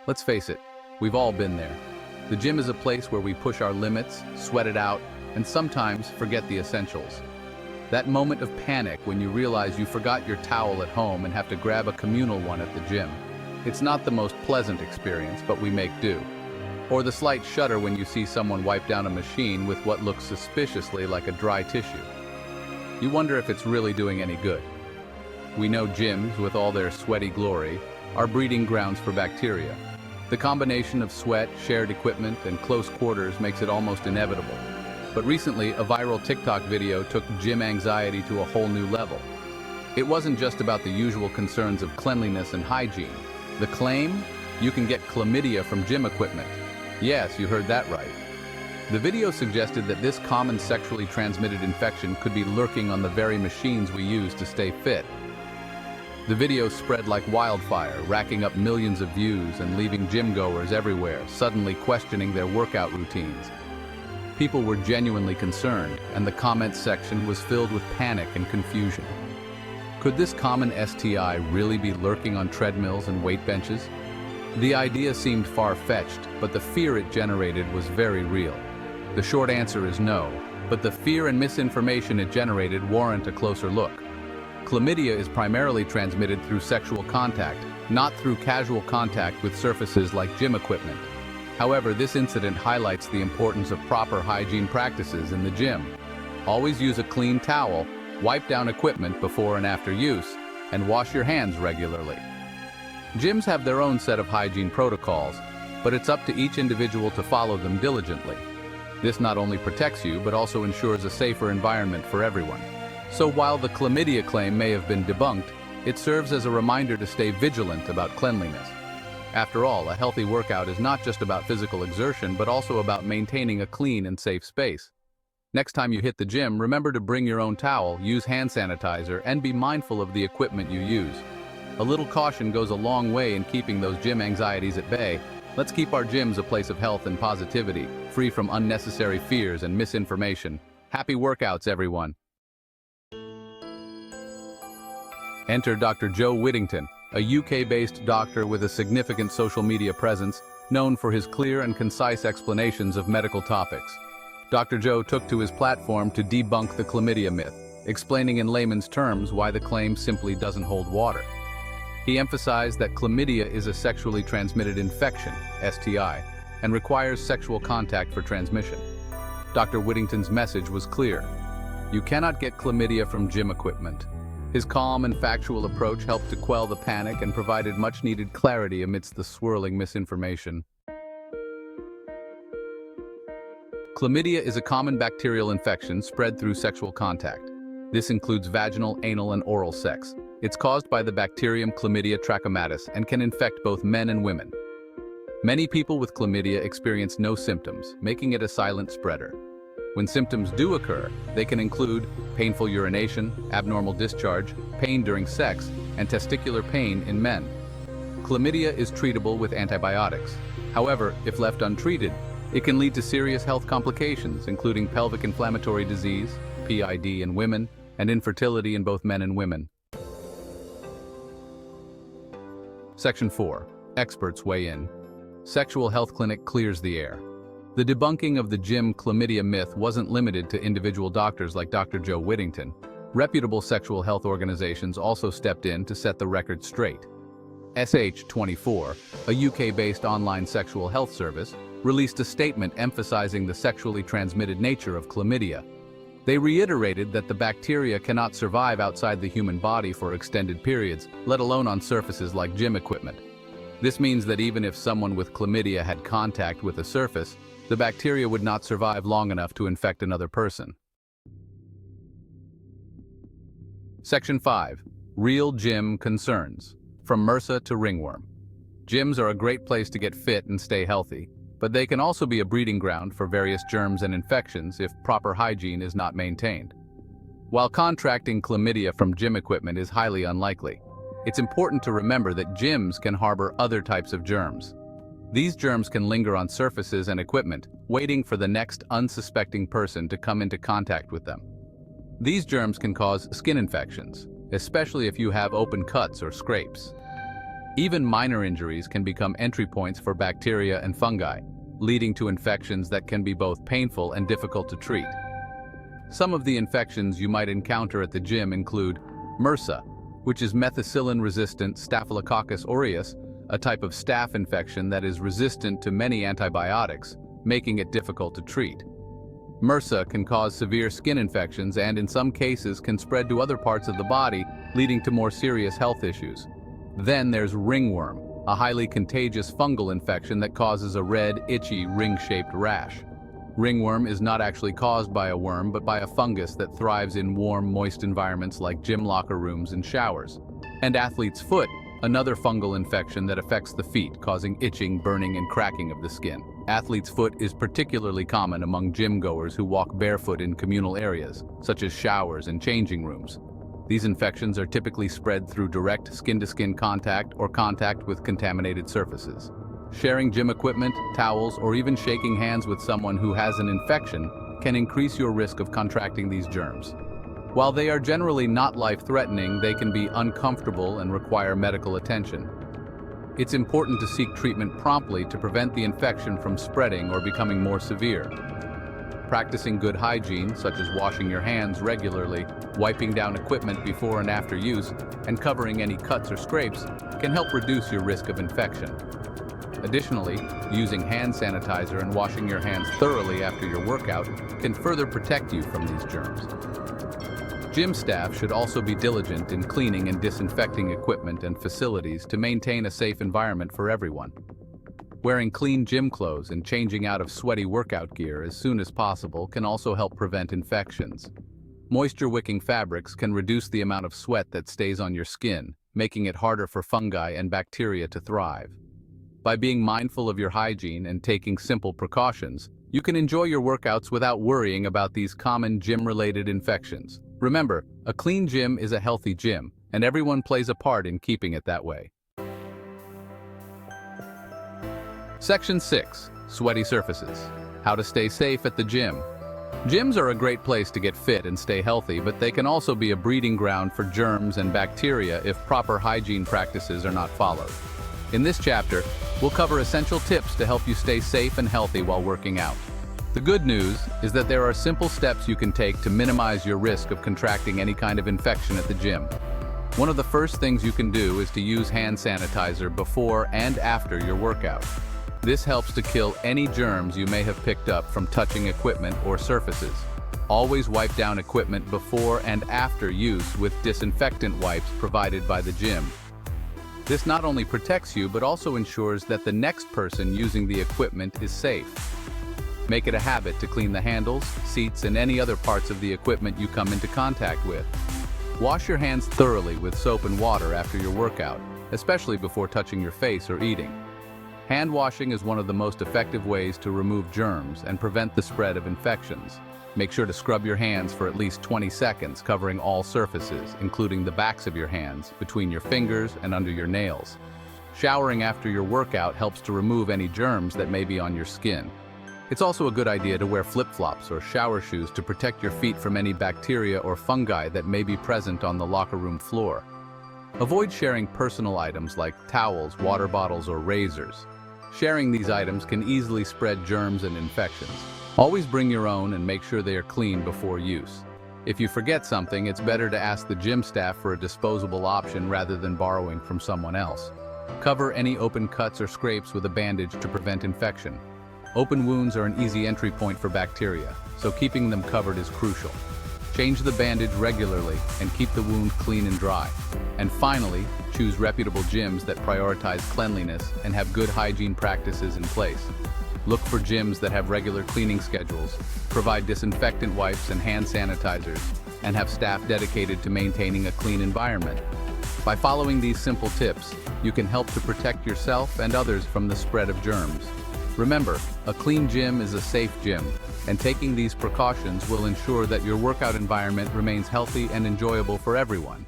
Let's face it, we've all been there. The gym is a place where we push our limits, sweat it out, and sometimes forget the essentials. That moment of panic when you realize you forgot your towel at home and have to grab a communal one at the gym. It's not the most pleasant experience, but we make do. Or the slight shudder when you see someone wipe down a machine with what looks suspiciously like a dry tissue. You wonder if it's really doing any good. We know gyms, with all their sweaty glory, are breeding grounds for bacteria. The combination of sweat, shared equipment, and close quarters makes it almost inevitable. But recently, a viral TikTok video took gym anxiety to a whole new level. It wasn't just about the usual concerns of cleanliness and hygiene. The claim? You can get chlamydia from gym equipment. Yes, you heard that right. The video suggested that this common sexually transmitted infection could be lurking on the very machines we use to stay fit. The video spread like wildfire, racking up millions of views and leaving gym-goers everywhere suddenly questioning their workout routines. People were genuinely concerned, and the comments section was filled with panic and confusion. Could this common STI really be lurking on treadmills and weight benches? The idea seemed far-fetched, but the fear it generated was very real. The short answer is no, but the fear and misinformation it generated warrant a closer look. Chlamydia is primarily transmitted through sexual contact, not through casual contact with surfaces like gym equipment. However, this incident highlights the importance of proper hygiene practices in the gym. Always use a clean towel, wipe down equipment before and after use, and wash your hands regularly. Gyms have their own set of hygiene protocols, but it's up to each individual to follow them diligently. This not only protects you, but also ensures a safer environment for everyone. So while the chlamydia claim may have been debunked, it serves as a reminder to stay vigilant about cleanliness. After all, a healthy workout is not just about physical exertion, but also about maintaining a clean and safe space. Next time you hit the gym, remember to bring your own towel, use hand sanitizer, and be mindful of the equipment you use. A little caution goes a long way in keeping those gym anxieties at bay. Let's keep our gyms a place of health and positivity, free from unnecessary fears and misinformation. Happy workouts, everyone! Enter Dr. Joe Whittington, a UK-based doctor with a significant social media presence, known for his clear and concise explanations of medical topics. Dr. Joe took to his platform to debunk the chlamydia myth, explaining in layman's terms why the claim simply doesn't hold water. He emphasized that chlamydia is a sexually transmitted infection, STI, and requires sexual contact for transmission. Dr. Whittington's message was clear. You cannot get chlamydia from gym equipment. His calm and factual approach helped to quell the panic and provided much-needed clarity amidst the swirling misinformation. Chlamydia is a common bacterial infection spread through sexual contact. This includes vaginal, anal, and oral sex. It's caused by the bacterium Chlamydia trachomatis and can infect both men and women. Many people with chlamydia experience no symptoms, making it a silent spreader. When symptoms do occur, they can include painful urination, abnormal discharge, pain during sex, and testicular pain in men. Chlamydia is treatable with antibiotics. However, if left untreated, it can lead to serious health complications, including pelvic inflammatory disease, PID in women, and infertility in both men and women. Section 4. Experts weigh in. Sexual health clinic clears the air. The debunking of the gym chlamydia myth wasn't limited to individual doctors like Dr. Joe Whittington. Reputable sexual health organizations also stepped in to set the record straight. SH24, a UK-based online sexual health service, released a statement emphasizing the sexually transmitted nature of chlamydia. They reiterated that the bacteria cannot survive outside the human body for extended periods, let alone on surfaces like gym equipment. This means that even if someone with chlamydia had contact with a surface, the bacteria would not survive long enough to infect another person. Section 5. Real gym concerns. From MRSA to ringworm. Gyms are a great place to get fit and stay healthy, but they can also be a breeding ground for various germs and infections if proper hygiene is not maintained. While contracting chlamydia from gym equipment is highly unlikely, it's important to remember that gyms can harbor other types of germs. These germs can linger on surfaces and equipment, waiting for the next unsuspecting person to come into contact with them. These germs can cause skin infections, especially if you have open cuts or scrapes. Even minor injuries can become entry points for bacteria and fungi, leading to infections that can be both painful and difficult to treat. Some of the infections you might encounter at the gym include MRSA, which is methicillin-resistant Staphylococcus aureus, a type of staph infection that is resistant to many antibiotics, making it difficult to treat. MRSA can cause severe skin infections and in some cases can spread to other parts of the body, leading to more serious health issues. Then there's ringworm, a highly contagious fungal infection that causes a red, itchy, ring-shaped rash. Ringworm is not actually caused by a worm but by a fungus that thrives in warm, moist environments like gym locker rooms and showers. And athlete's foot, another fungal infection that affects the feet, causing itching, burning, and cracking of the skin. Athlete's foot is particularly common among gym-goers who walk barefoot in communal areas, such as showers and changing rooms. These infections are typically spread through direct skin-to-skin contact or contact with contaminated surfaces. Sharing gym equipment, towels, or even shaking hands with someone who has an infection can increase your risk of contracting these germs. While they are generally not life-threatening, they can be uncomfortable and require medical attention. It's important to seek treatment promptly to prevent the infection from spreading or becoming more severe. Practicing good hygiene, such as washing your hands regularly, wiping down equipment before and after use, and covering any cuts or scrapes, can help reduce your risk of infection. Additionally, using hand sanitizer and washing your hands thoroughly after your workout can further protect you from these germs. Gym staff should also be diligent in cleaning and disinfecting equipment and facilities to maintain a safe environment for everyone. Wearing clean gym clothes and changing out of sweaty workout gear as soon as possible can also help prevent infections. Moisture-wicking fabrics can reduce the amount of sweat that stays on your skin, making it harder for fungi and bacteria to thrive. By being mindful of your hygiene and taking simple precautions, you can enjoy your workouts without worrying about these common gym-related infections. Remember, a clean gym is a healthy gym, and everyone plays a part in keeping it that way. Section 6. Sweaty surfaces. How to stay safe at the gym. Gyms are a great place to get fit and stay healthy, but they can also be a breeding ground for germs and bacteria if proper hygiene practices are not followed. In this chapter, we'll cover essential tips to help you stay safe and healthy while working out. The good news is that there are simple steps you can take to minimize your risk of contracting any kind of infection at the gym. One of the first things you can do is to use hand sanitizer before and after your workout. This helps to kill any germs you may have picked up from touching equipment or surfaces. Always wipe down equipment before and after use with disinfectant wipes provided by the gym. This not only protects you but also ensures that the next person using the equipment is safe. Make it a habit to clean the handles, seats, and any other parts of the equipment you come into contact with. Wash your hands thoroughly with soap and water after your workout, especially before touching your face or eating. Hand washing is one of the most effective ways to remove germs and prevent the spread of infections. Make sure to scrub your hands for at least 20 seconds, covering all surfaces, including the backs of your hands, between your fingers, and under your nails. Showering after your workout helps to remove any germs that may be on your skin. It's also a good idea to wear flip-flops or shower shoes to protect your feet from any bacteria or fungi that may be present on the locker room floor. Avoid sharing personal items like towels, water bottles, or razors. Sharing these items can easily spread germs and infections. Always bring your own and make sure they are clean before use. If you forget something, it's better to ask the gym staff for a disposable option rather than borrowing from someone else. Cover any open cuts or scrapes with a bandage to prevent infection. Open wounds are an easy entry point for bacteria, so keeping them covered is crucial. Change the bandage regularly and keep the wound clean and dry. And finally, choose reputable gyms that prioritize cleanliness and have good hygiene practices in place. Look for gyms that have regular cleaning schedules, provide disinfectant wipes and hand sanitizers, and have staff dedicated to maintaining a clean environment. By following these simple tips, you can help to protect yourself and others from the spread of germs. Remember, a clean gym is a safe gym, and taking these precautions will ensure that your workout environment remains healthy and enjoyable for everyone.